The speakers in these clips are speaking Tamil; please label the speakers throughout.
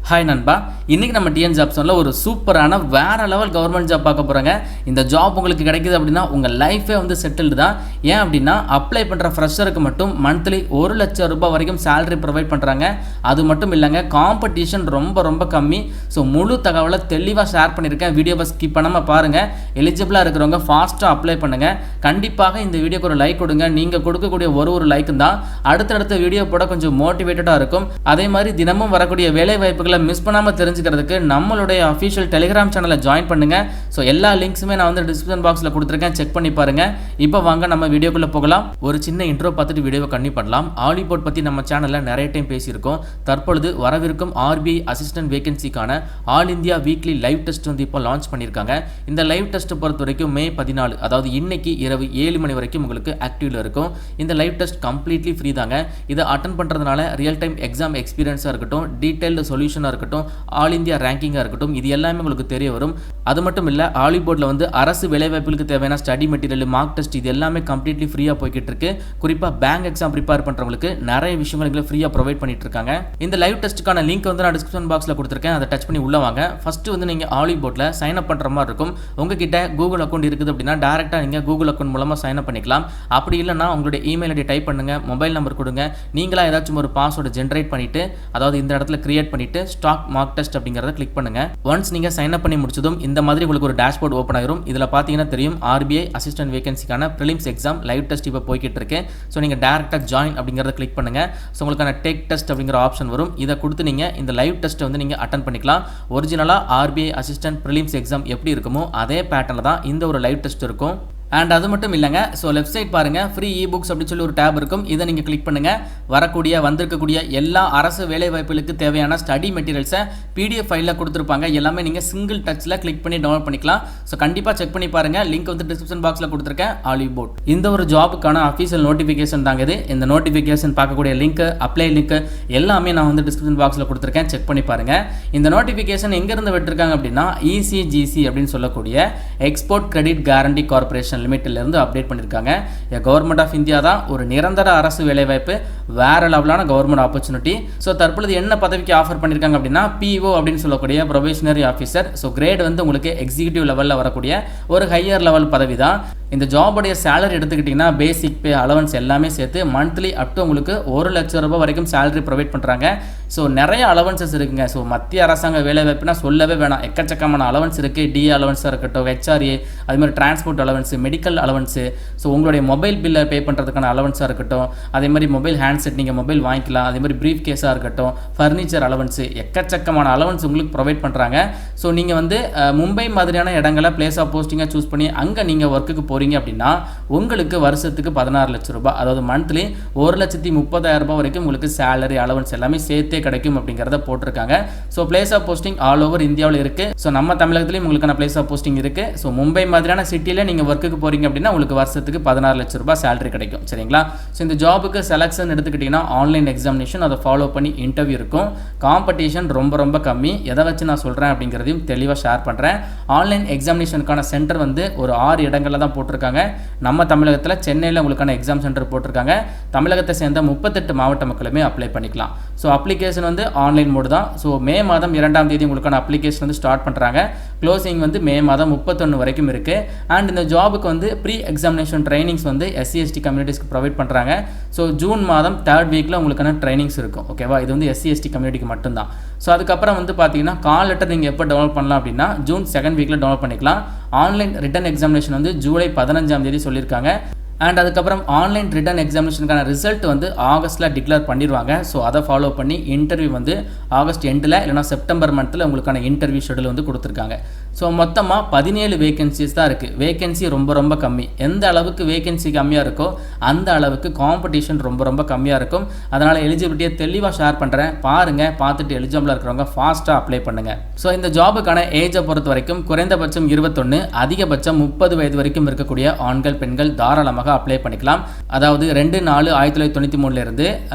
Speaker 1: ஹாய் நண்பா, இன்றைக்கி நம்ம டிஎன் ஜாப்ஸனில் ஒரு சூப்பரான வேறு லெவல் கவர்மெண்ட் ஜாப் பார்க்க போகிறாங்க. இந்த ஜாப் உங்களுக்கு கிடைக்குது அப்படின்னா உங்கள் லைஃபே வந்து செட்டில்டு தான். ஏன் அப்படின்னா அப்ளை பண்ணுற ஃப்ரெஷருக்கு மட்டும் மந்த்லி 1 லட்சம் ரூபாய் வரைக்கும் சேலரி ப்ரொவைட் பண்ணுறாங்க. அது மட்டும் இல்லைங்க, காம்படிஷன் ரொம்ப கம்மி. ஸோ முழு தகவலை தெளிவாக ஷேர் பண்ணியிருக்கேன். வீடியோவை ஸ்கிப் பண்ணாமல் பாருங்கள். எலிஜிபிளாக இருக்கிறவங்க ஃபாஸ்ட்டாக அப்ளை பண்ணுங்கள். கண்டிப்பாக இந்த வீடியோக்கு ஒரு லைக் கொடுங்க. நீங்கள் கொடுக்கக்கூடிய ஒரு லைக்கும் தான் அடுத்தடுத்த வீடியோ போட கொஞ்சம் மோட்டிவேட்டடாக இருக்கும். அதே மாதிரி தினமும் வரக்கூடிய வேலை வாய்ப்புகளை மிஸ் பண்ணாமல் தெரிஞ்சுக்கிறதுக்கு நம்மளுடைய அஃபிஷியல் டெலிகிராம் சேனலை ஜாயின் பண்ணுங்கள். ஸோ எல்லா லிங்க்ஸுமே நான் வந்து டிஸ்கிரிப்ஷன் பாக்ஸில் கொடுத்துருக்கேன், செக் பண்ணி பாருங்கள். இப்போ வாங்க நம்ம வீடியோக்குள்ளே போகலாம். ஒரு சின்ன இன்ட்ரோ பார்த்துட்டு வீடியோவை கண்டிப்பாக பண்ணலாம். ஆலிபோர்ட் பற்றி நம்ம சேனலில் நிறைய டைம் பேசியிருக்கோம். தற்பொழுது வரவிருக்கும் RBI அசிஸ்டன்ட் வேகன்சிக்கான all India weekly live test வந்து இப்போ லான்ச் பண்ணியிருக்காங்க. இந்த லைவ் டெஸ்ட் பொறுத்த வரைக்கும் May 14, அதாவது இன்னைக்கு இரவு 7 மணி வரைக்கும் உங்களுக்கு ஆக்டிவ்ல இருக்கும். இந்த லைவ் டெஸ்ட் கம்ப்ளீட்லி ஃப்ரீ தாங்க. இதை அட்டன் பண்ணுறதுனால ரியல் டைம் எக்ஸாம் எக்ஸ்பீரியன்ஸாக இருக்கட்டும், டீடைல்டு சொல்யூஷனாக இருக்கட்டும், ஆல் இந்தியா ரேங்கிங்காக இருக்கட்டும், இது எல்லாமே உங்களுக்கு தெரிய வரும். அது மட்டும் இல்லை, ஆலிபோர்டில் வந்து அரசு வேலைவாய்ப்புகளுக்கு தேவையான ஸ்டடி மெட்டீரியல், மார்க் டெஸ்ட், இது எல்லாமே கம்ப்ளீட்லி ஃப்ரீயாக போய்கிட்டு இருக்கு. குறிப்பாக பேங்க் எக்ஸாம் ப்ரிப்பேர் பண்ணுறவங்களுக்கு நிறைய விஷயங்கள் எங்களை ஃப்ரீயாக ப்ரொவைட் பண்ணிட்டு இருக்காங்க. இந்த லைவ் டெஸ்ட்டுக்கான லிங்க் வந்து நான் டிஸ்கிரிப்ஷன் பாக்ஸில் கொடுத்துருக்கேன். அதை டச் பண்ணி உள்ள வாங்க. ஃபர்ஸ்ட் வந்து நீங்கள் ஆலிபோர்டில் சைன் அப் பண்ணுற மாதிரி இருக்கும். உங்ககிட்ட கூகுள் அக்கௌண்ட் இருக்குது அப்படின்னா டேரெக்டாக நீங்கள் கூகுள் அக்கௌண்ட் மூலமாக சைன் அப் பண்ணிக்கலாம். அப்படி இல்லைனா உங்களுடைய இமெயில் ஐடி டைப் பண்ணுங்க, மொபைல் நம்பர் கொடுங்க. நீங்களா ஏதாச்சும் ஒரு பாஸ்வேர்டு ஜென்ரேட் பண்ணிட்டு, அதாவது இந்த இடத்துல கிரியேட் பண்ணிட்டு ஸ்டாக் மார்க் டெஸ்ட் அப்படிங்கறத கிளிக் பண்ணுங்க. ஒன்ஸ் நீங்க சைன் அப் பண்ணி முடிச்சதும் இந்த மாதிரி உங்களுக்கு ஒரு டேஷ்போர்ட் ஓபன் ஆயிரும். இதுல பாத்தீங்கன்னா தெரியும் RBI அசிஸ்டன்ட் வேகன்சிக்கான பிரிலிம்ஸ் எக்ஸாம் லைவ் டெஸ்ட் இப்போ போய்கிட்டு இருக்கு. ஸோ நீங்க டேரக்டா ஜாயின் அப்படிங்கறத கிளிக் பண்ணுங்க. ஸோ உங்களுக்கான டேக் டெஸ்ட் அப்படிங்கிற ஆப்ஷன் வரும். இதை கொடுத்து நீங்க இந்த லைவ் டெஸ்ட் வந்து நீங்க அட்டன் பண்ணிக்கலாம். ஒரிஜினலா RBI அசிஸ்டன்ட் பிரிலிம்ஸ் எக்ஸாம் எப்படி இருக்குமோ அதே பேட்டர்ல தான் இந்த ஒரு லைவ் டெஸ்ட் இருக்கும். அண்ட் அது மட்டும் இல்லைங்க, ஸோ லெஃப்ட் சைட் பாருங்கள், ஃப்ரீ இ-புக்ஸ் அப்படின்னு சொல்லி ஒரு டேப் இருக்கும். இதை நீங்கள் கிளிக் பண்ணுங்கள். வந்திருக்கக்கூடிய எல்லா அரசு வேலைவாய்ப்புகளுக்கு தேவையான ஸ்டடி மெட்டீரியல்ஸை PDF ஃபைலில் கொடுத்துருப்பாங்க. எல்லாமே நீங்கள் சிங்கிள் டச்சில் கிளிக் பண்ணி டவுன்லோட் பண்ணிக்கலாம். ஸோ கண்டிப்பாக செக் பண்ணி பாருங்கள். லிங்க் வந்து டிஸ்கிரிப்ஷன் பாக்ஸில் கொடுத்துருக்கேன். ஆலிபோர்ட் இந்த ஒரு ஜாபுக்கான அஃபீஷியல் நோட்டிஃபிகேஷன் தாங்க இது. இந்த நோட்டிஃபிகேஷன் பார்க்கக்கூடிய லிங்க், அப்ளை லிங்க் எல்லாமே நான் வந்து டிஸ்கிரிப்ஷன் பாக்ஸில் கொடுத்துருக்கேன், செக் பண்ணி பாருங்கள். இந்த நோட்டிஃபிகேஷன் எங்கேருந்து விட்டுருக்காங்க அப்படின்னா ECGC அப்படின்னு சொல்லக்கூடிய எக்ஸ்போர்ட் கிரெடிட் கேரண்டி கார்பரேஷன் லிமிட்ல இருந்து அப்டேட் பண்ணிருக்காங்க. கவர்மெண்ட் ஆஃப் இந்தியா தான், ஒரு நிரந்தர அரசு வேலைவாய்ப்பு, வேற லெவலான கவர்மெண்ட் ஆப்பர்ச்சுனிட்டி. ஸோ தற்பொழுது என்ன பதவிக்கு ஆஃபர் பண்ணிருக்காங்க அப்படின்னா PO அப்படின்னு சொல்லக்கூடிய ப்ரொபேஷனரி ஆஃபீஸர். ஸோ கிரேட் வந்து உங்களுக்கு எக்ஸிக்யூட்டிவ் லெவலில் வரக்கூடிய ஒரு ஹையர் லெவல் பதவி தான். இந்த ஜாபுடைய சேலரி எடுத்துக்கிட்டிங்கன்னா பேசிக் பே, அலவன்ஸ் எல்லாமே சேர்த்து மந்த்லி அப் டு உங்களுக்கு 1 லட்சம் ரூபாய் வரைக்கும் சேலரி ப்ரொவைட் பண்ணுறாங்க. ஸோ நிறைய அலவன்சஸ் இருக்குங்க. ஸோ மத்திய அரசாங்க வேலை வாய்ப்புனா சொல்லவே வேணாம், எக்கச்சக்கமான அலவன்ஸ் இருக்குது. DA அலவன்ஸாக இருக்கட்டும், HRA, அது மாதிரி transport allowance, medical allowance, so உங்களுடைய மொபைல் பில்லை பே பண்ணுறதுக்கான அலவன்ஸாக இருக்கட்டும், அதே மாதிரி மொபைல் ஹேண்ட்செட் நீங்கள் மொபைல் வாங்கிக்கலாம், அதே மாதிரி ப்ரீஃப் கேஸாக இருக்கட்டும், ஃபர்னிச்சர் அலவன்ஸு, எக்கச்சக்கமான அலவன்ஸ் உங்களுக்கு ப்ரொவைட் பண்ணுறாங்க. ஸோ நீங்கள் வந்து மும்பை மாதிரியான இடங்களை பிளேஸ் ஆஃப் போஸ்டிங்காக சூஸ் பண்ணி அங்கே நீங்கள் ஒர்க்குக்கு போகிறீங்க அப்படின்னா உங்களுக்கு வருஷத்துக்கு 16 லட்சம் ரூபாய், அதாவது மந்த்லி 1,30,000 ரூபாய் வரைக்கும் உங்களுக்கு சேலரி, அலவன்ஸ் எல்லாமே சேர்த்தே கிடைக்கும் அப்படிங்கிறத போட்டிருக்காங்க. So place of posting all over இந்தியாவில் இருக்குது. ஸோ நம்ம தமிழகத்திலையும் உங்களுக்கான பிளேஸ் ஆஃப் போஸ்டிங் இருக்குது. ஸோ மும்பை மாதிரியான சிட்டியில் நீங்கள் ஒர்க்குக்கு போகிறீங்க அப்படின்னா உங்களுக்கு வருஷத்துக்கு 16 லட்சம் ரூபாய் சேலரி கிடைக்கும். சரிங்களா? ஸோ இந்த ஜாபுக்கு செலக்ஷன் எடுத்துக்கிட்டிங்கன்னா ஆன்லைன் எக்ஸாமினேஷன், அதை ஃபாலோ பண்ணி இன்டர்வியூ இருக்கும். காம்படிஷன் ரொம்ப கம்மி. எதை வச்சு நான் சொல்கிறேன் அப்படிங்கிறதையும் தெளிவாக ஷேர் பண்ணுறேன். ஆன்லைன் எக்ஸாமினேஷனுக்கான சென்டர் வந்து ஒரு 6 இடங்களில் தான் போட்டிருக்காங்க. நம்ம தமிழகத்தில் சென்னையில் உங்களுக்கான எக்ஸாம் சென்டர் போட்டிருக்காங்க. தமிழகத்தை சேர்ந்த 38 மாவட்ட மக்களுமே அப்ளை பண்ணிக்கலாம். ஸோ அப்ளிகேஷன் வந்து ஆன்லைன் மோடு தான். ஸோ மே மாதம் 2ஆம் தேதி உங்களுக்கான அப்ளிகேஷன் வந்து ஸ்டார்ட் பண்ணுறாங்க. க்ளோசிங் வந்து மே மாதம் 31 வரைக்கும் இருக்குது. அண்ட் இந்த ஜாபுக்கு வந்து ப்ரீ எக்ஸாமினேஷன் ட்ரைனிங்ஸ் வந்து SC/ST கம்யூனிட்டிஸ்க்கு ப்ரொவைட் பண்ணுறாங்க. ஸோ ஜூன் மாதம் 3rd வீக்கில் உங்களுக்கான ட்ரைனிங்ஸ் இருக்கும். ஓகேவா? இது வந்து SC/ST கம்யூனிட்டிக்கு மட்டும்தான். ஸோ அதுக்கப்புறம் வந்து பார்த்தீங்கன்னா கால் லெட்டர் நீங்கள் எப்போ டவுன்லோட் பண்ணலாம் அப்படின்னா ஜூன் 2nd வீக்கில் டவுன்லோட் பண்ணிக்கலாம். ஆன்லைன் ரிட்டன் எக்ஸாமினேஷன் வந்து ஜூலை 15ஆம் தேதி சொல்லியிருக்காங்க. அண்ட் அதுக்கப்புறம் ஆன்லைன் ரிட்டன் எக்ஸாமினேஷனுக்கான ரிசல்ட் வந்து ஆகஸ்ட்டில் டிக்ளேர் பண்ணிடுவாங்க. ஸோ அதை ஃபாலோ பண்ணி இன்டர்வியூ வந்து ஆகஸ்ட் எண்டில் இல்லைனா செப்டம்பர் மந்தில் உங்களுக்கான இன்டர்வியூ ஷெடியூல் வந்து கொடுத்துருக்காங்க. ஸோ மொத்தமாக 17 வேகன்சிஸ் தான் இருக்குது. வேகன்சி ரொம்ப கம்மி. எந்த அளவுக்கு வேகன்சி கம்மியாக இருக்கோ அந்த அளவுக்கு காம்படிஷன் ரொம்ப கம்மியாக இருக்கும். அதனால் எலிஜிபிலிட்டியை தெளிவாக ஷேர் பண்ணுறேன். பாருங்கள், பார்த்துட்டு எலிஜிபிளாக இருக்கிறவங்க ஃபாஸ்ட்டாக அப்ளை பண்ணுங்கள். ஸோ இந்த ஜாபுக்கான ஏஜை பொறுத்த வரைக்கும் குறைந்தபட்சம் 21, அதிகபட்சம் 30 வயது வரைக்கும் இருக்கக்கூடிய ஆண்கள் பெண்கள் தாராளமாக தாராளமாக அப்ளை பண்ணிக்கலாம். அதாவது 2/4/1993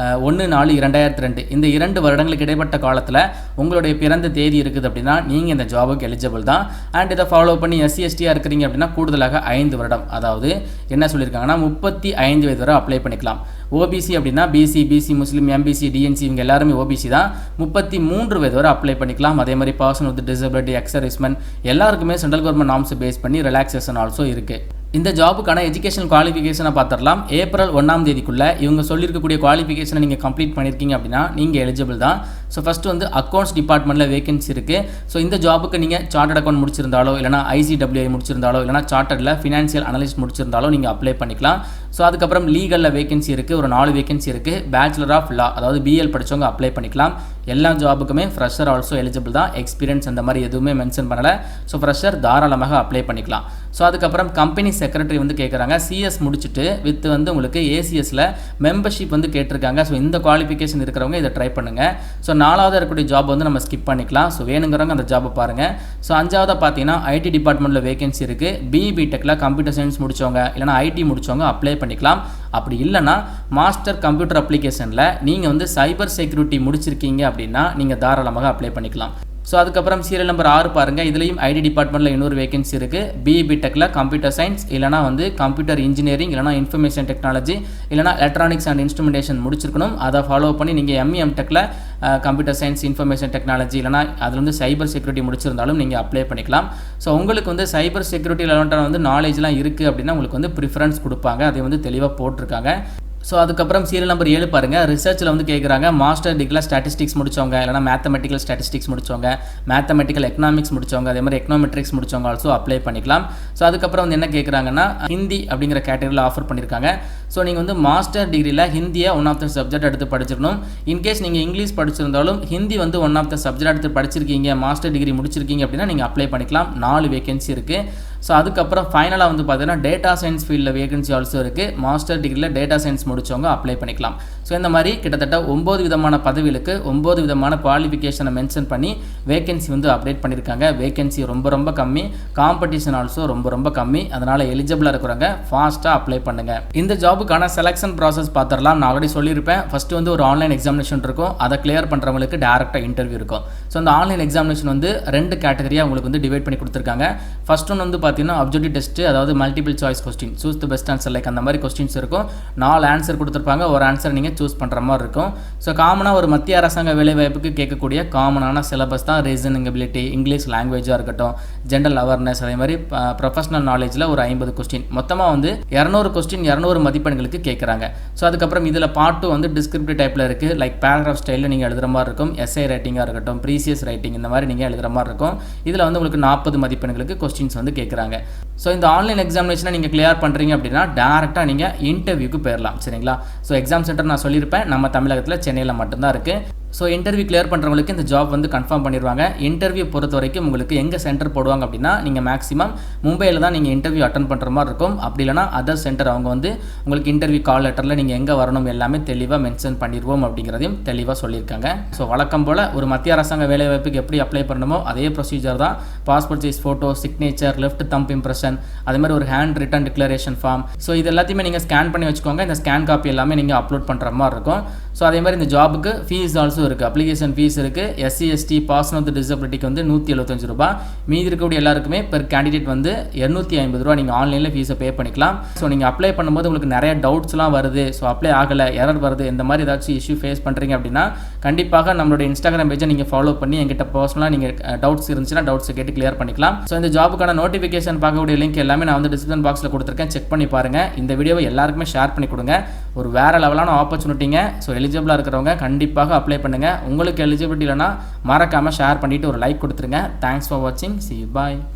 Speaker 1: 1/4/2002 இந்த 2 வருடங்களுக்கு இடைப்பட்ட காலத்தில் உங்களுடைய பிறந்த தேதி இருக்குது அப்படின்னா நீங்கள் இந்த ஜாபுக்கு எலிஜிபிள் தான். அண்ட் இதை ஃபாலோ பண்ணி SC/ST இருக்கிறீங்க அப்படின்னா கூடுதலாக 5 வருடம், அதாவது என்ன சொல்லியிருக்காங்கன்னா 35 வயது வரை அப்ளை பண்ணிக்கலாம். OBC அப்படின்னா BC முஸ்லீம், MBC, DNC இவங்க எல்லாருமே OBC தான். 33 வயது வரை அப்ளை பண்ணிக்கலாம். அதே மாதிரி பர்சன் வித் டிசபிலிட்டி, எக்ஸர்விஸ்மென் எல்லாருக்குமே சென்ட்ரல் கவர்மெண்ட் நார்ம்ஸ் பேஸ் பண்ணி ரிலாக்ஸேஷன் ஆல்சோ இருக்குது. இந்த ஜாபுக்கான எஜுகேஷன் குவாலிஃபிகேஷனை பார்த்துடலாம். ஏப்ரல் 1ஆம் தேதிக்குள்ளே இவங்க சொல்லியிருக்கக்கூடிய குவாலிஃபிகேஷனை நீங்கள் கம்ப்ளீட் பண்ணியிருக்கீங்க அப்படின்னா நீங்கள் எலிஜிபிள் தான். ஸோ ஃபஸ்ட்டு வந்து அக்கௌண்ட்ஸ் டிபார்ட்மெண்ட்டில் வேகன்சி இருக்குது. ஸோ இந்த ஜாபுக்கு நீங்கள் சார்ட்டர்ட் அக்கௌண்ட் முடிச்சிருந்தாலோ இல்லைனா ICWI முடிச்சிருந்தாலோ இல்லைனா சார்ட்டர்டில் ஃபினான்ஷியல் அனலிஸ்ட் முடிச்சிருந்தாலோ நீங்கள் அப்ளை பண்ணிக்கலாம். ஸோ அதுக்கப்புறம் லீகலில் வேகன்சி இருக்குது, ஒரு 4 வேகன்சி இருக்குது. பேச்சுலர் ஆஃப் லா அதாவது BL படித்தவங்க அப்ளை பண்ணிக்கலாம். எல்லா ஜாபுக்குமே ஃப்ரெஷர் ஆல்சோ எலிஜிபிள் தான். எக்ஸ்பீரியன்ஸ் அந்த மாதிரி எதுவுமே மென்ஷன் பண்ணலை. ஸோ ஃப்ரெஷர் தாராளமாக அப்ளை பண்ணிக்கலாம். ஸோ அதுக்கப்புறம் கம்பெனி செக்ரட்டரி வந்து கேட்குறாங்க. CS முடிச்சுட்டு வித் வந்து உங்களுக்கு ACSல மெம்பர்ஷிப் வந்து கேட்டிருக்காங்க. ஸோ இந்த குவாலிஃபிகேஷன் இருக்கிறவங்க இதை ட்ரை பண்ணுங்கள். ஸோ 4வது இருக்கக்கூடிய ஜாப் வந்து நம்ம ஸ்கிப் பண்ணிக்கலாம். ஸோ வேணுங்கிறவங்க அந்த ஜாபை பாருங்கள். ஸோ 5வது பார்த்தீங்கன்னா IT டிபார்ட்மெண்ட்டில் வேகன்சி இருக்குது. BTechல கம்ப்யூட்டர் சயின்ஸ் முடித்தவங்க இல்லைனா IT முடித்தவங்க அப்ளை பண்ணிக்கலாம். அப்படி இல்லைனா மாஸ்டர் கம்ப்யூட்டர் அப்ளிகேஷனில் நீங்கள் வந்து சைபர் செக்யூரிட்டி முடிச்சிருக்கீங்க அப்படின்னா நீங்கள் தாராளமாக அப்ளை பண்ணிக்கலாம். ஸோ அதுக்கப்புறம் சீரியல் நம்பர் 6 பாருங்கள். இதுலேயும் ID டிபார்ட்மெண்ட்டில் இன்னொரு வேகன்சி இருக்குது. BTechல கம்ப்யூட்டர் சயின்ஸ் இல்லைனா வந்து கம்ப்யூட்டர் இன்ஜினியரிங் இல்லைனா இன்ஃபர்மேஷன் டெக்னாலஜி இல்லைனா எலக்ட்ரானிக்ஸ் அண்ட் இன்ஸ்ட்ருமெண்டேஷன் முடிச்சிருக்கணும். அதை ஃபாலோ பண்ணி நீங்கள் ME/MTechல கம்ப்யூட்டர் சயின்ஸ், இன்ஃபர்மேஷன் டெக்னாலஜி இல்லைனா அதில் வந்து சைபர் செக்யூரிட்டி முடிச்சிருந்தாலும் நீங்கள் அப்ளை பண்ணிக்கலாம். ஸோ உங்களுக்கு வந்து சைபர் செக்யூரிட்டி ரிலேட்டடாக வந்து நாலேஜ்லாம் இருக்குது அப்படின்னா உங்களுக்கு வந்து ப்ரிஃபரன்ஸ் கொடுப்பாங்க. அதை வந்து தெளிவாக போட்டிருக்காங்க. ஸோ அதுக்கப்புறம் சீரியல் நம்பர் 7 பாருங்கள். ரிசர்ச்சில் வந்து கேட்குறாங்க மாஸ்டர் டிகிரியில் ஸ்டாட்டிஸ்டிக்ஸ் முடித்தவங்க இல்லைனா மேத்தமெட்டிக்கல் ஸ்டாட்டிஸ்டிக்ஸ் முடித்தவங்க, மேத்தமெட்டிக்கல் எக்கனாமிக்ஸ் முடித்தவங்க, அதே மாதிரி எக்கனாமெட்ரிக்ஸ் முடித்தவங்க ஆல்சோ அப்ளை பண்ணிக்கலாம். ஸோ அதுக்கப்புறம் வந்து என்ன கேட்குறாங்கன்னா ஹிந்தி அப்படிங்கிற கேட்டகரியில் ஆஃபர் பண்ணியிருக்காங்க. ஸோ நீங்கள் வந்து மாஸ்டர் டிகிரியில் ஹிந்தியை ஒன் ஆஃப் த சப்ஜெக்ட் எடுத்து படிச்சிருக்கணும். இன்கேஸ் நீங்கள் இங்கிலீஷ் படிச்சிருந்தாலும் ஹிந்தி வந்து ஒன் ஆஃப் த சப்ஜெக்ட் எடுத்து படிச்சிருக்கீங்க, மாஸ்டர் டிகிரி முடிச்சிருக்கீங்க அப்படின்னா நீங்கள் அப்ளை பண்ணிக்கலாம். 4 வேகன்சி இருக்குது. ஸோ அதுக்கப்புறம் ஃபைனலாக வந்து பார்த்தீங்கன்னா டேட்டா சயின்ஸ் ஃபீல்டில் வேகன்சி ஆல்சோ இருக்குது. மாஸ்டர் டிகிரியில் டேட்டா சயின்ஸ் முடித்தவங்க அப்ளை பண்ணிக்கலாம். ஸோ இந்த மாதிரி கிட்டத்தட்ட 9 விதமான பதவிகளுக்கு 9 விதமான குவாலிஃபிகேஷனை மென்ஷன் பண்ணி வேகன்சி வந்து அப்டேட் பண்ணியிருக்காங்க. வேகன்சி ரொம்ப ரொம்ப கம்மி, காம்படிஷன் ஆல்சோ ரொம்ப ரொம்ப கம்மி. அதனால் எலிஜிபிளாக இருக்கிறவங்க ஃபாஸ்ட்டாக அப்ளை பண்ணுங்கள். இந்த ஜாபுக்கான செலெக்ஷன் ப்ராசஸ் பார்த்துடலாம். நான் ஆல்ரெடி சொல்லியிருப்பேன். ஃபஸ்ட்டு வந்து ஒரு ஆன்லைன் எக்ஸாமினேஷன் இருக்கும். அதை கிளியர் பண்ணுறவங்களுக்கு டேரெக்டாக இன்டர்வியூ இருக்கும். ஸோ அந்த ஆன்லைன் எக்ஸாமினேஷன் வந்து 2 கேட்டகரியாக உங்களுக்கு வந்து டிவைட் பண்ணி கொடுத்துருக்காங்க. ஃபர்ஸ்ட் ஒன் வந்து பார்த்தீங்கன்னா அப்ஜெக்டிவ் டெஸ்ட், அதாவது multiple choice question, choose the best answer like அந்த மாதிரி கொஸ்டின்ஸ் இருக்கும். 4 ஆன்சர் கொடுத்துருப்பாங்க. ஒரு ஆன்சர் நீங்கள் சூஸ் பண்ணுற மாதிரி இருக்கும். ஸோ காமனாக ஒரு மத்திய அரசாங்க வேலைவாய்ப்புக்கு கேட்கக்கூடிய காமனான சிலபஸ் தான். ரீசனிங் எபிலிட்டி, இங்கிலீஷ் லாங்குவேஜாக இருக்கட்டும், ஜென்ரல் அவேர்னஸ், அதே மாதிரி ப்ரொஃபஷனல் நாலேஜில் ஒரு 50 கொஸ்டின், மொத்தமாக வந்து 200 கொஸ்டின் 200 மதிப்பெண்களுக்கு கேட்குறாங்க. ஸோ அதுக்கப்புறம் இதில் பார்ட் 2 வந்து டிஸ்கிரிப்டிவ் டைப்பில் இருக்குது. லைக் பேராகிராஃப் ஸ்டைலில் நீங்கள் எழுதுகிற மாதிரி இருக்கும். எஸ்ஏ ரைட்டிங்காக இருக்கட்டும், ப்ரீசியஸ் ரைட்டிங் இந்த மாதிரி நீங்கள் எழுதுகிற மாதிரி இருக்கும். இதில் வந்து உங்களுக்கு 40 மதிப்பெண்களுக்கு கொஸ்டின்ஸ் வந்து கேட்குறாங்க. ஸோ இந்த ஆன்லைன் எக்ஸாமினேஷனை நீங்கள் கிளியர் பண்ணுறீங்க அப்படின்னா டேரெக்டாக நீங்கள் இன்டர்வியூக்கு போயிடலாம். சரிங்களா? ஸோ எக்ஸாம் சென்டர் நான் சொல்லியிருப்பேன், நம்ம தமிழகத்தில் சென்னையில் மட்டும்தான் இருக்குது. ஸோ இன்டர்வியூ கிளியர் பண்ணுறவங்களுக்கு இந்த ஜாப் வந்து கன்ஃபார்ம் பண்ணிடுவாங்க. இன்டர்வியூ பொறுத்த வரைக்கும் உங்களுக்கு எங்கே சென்டர் போடுவாங்க அப்படின்னா நீங்கள் மேக்ஸிமம் மும்பையில் தான் நீங்கள் இன்டர்வியூ அட்டன் பண்ணுற மாதிரி இருக்கும். அப்படி இல்லைனா அதர் சென்டர் அவங்க வந்து உங்களுக்கு இன்டர்வியூ கால் லெட்டரில் நீங்கள் எங்கே வரணும் எல்லாமே தெளிவாக மென்ஷன் பண்ணிடுவோம் அப்படிங்கிறதையும் தெளிவாக சொல்லியிருக்காங்க. ஸோ வழக்கம் போல் ஒரு மத்திய அரசாங்க வேலைவாய்ப்புக்கு எப்படி அப்ளை பண்ணணுமோ அதே ப்ரொசீஜர் தான். Passport size photo, signature, left thumb impression, அதே மாதிரி ஒரு hand written declaration form. So இது எல்லாத்தையுமே நீங்கள் ஸ்கேன் பண்ணி வச்சுக்கோங்க. இந்த ஸ்கேன் காப்பி எல்லாமே நீங்கள் அப்லோட் பண்ணுற மாதிரி இருக்கும். ஸோ அதே மாதிரி இந்த ஜாபுக்கு ஃபீஸ் ஆல்சோ இருக்குது. அப்ளிகேஷன் ஃபீஸ் இருக்குது. SC/ST பர்சன் வித் டிசபிலிட்டிக்கு வந்து 175 ரூபாய். மீதி இருக்கக்கூடிய எல்லாருக்குமே பெர் கேண்டிடேட் வந்து 250 ரூபா நீங்கள் ஆன்லைனில் ஃபீஸை பே பண்ணிக்கலாம். ஸோ நீங்கள் அப்ளை பண்ணும்போது உங்களுக்கு நிறைய டவுட்ஸ்லாம் வருது, ஸோ அப்ளை ஆகலை, எரர் வருது, இந்த மாதிரி ஏதாச்சும் இஷ்யூ ஃபேஸ் பண்ணுறீங்க அப்படின்னா கண்டிப்பாக நம்மளுடைய இன்ஸ்டாகிராம் பேஜை நீங்கள் ஃபாலோ பண்ணி எங்கிட்ட பர்சனலாக நீங்கள் டவுட்ஸ் இருந்துச்சுன்னா டவுட்ஸை கேட்டு கிளியர் பண்ணிக்கலாம். ஸோ இந்த ஜாபுக்கான நோட்டிஃபிகேஷன் பார்க்கக்கூடிய லிங்க் எல்லாமே நான் வந்து டிஸ்கிரிப்ஷன் பாக்ஸில் கொடுத்துருக்கேன். செக் பண்ணி பாருங்கள். இந்த வீடியோவை எல்லாருக்குமே ஷேர் பண்ணி கொடுங்க. ஒரு வேறு லெவலான ஆப்பர்ச்சுனிட்டிங்க. ஸோ எலிஜிபிளாக இருக்கிறவங்க கண்டிப்பாக அப்ளை பண்ணுங்கள். உங்களுக்கு எலிஜிபிலிட்டி இல்லைனா மறக்காமல் ஷேர் பண்ணிவிட்டு ஒரு லைக் கொடுத்துருங்க. தேங்க்ஸ் ஃபார் வாட்சிங். See you. Bye.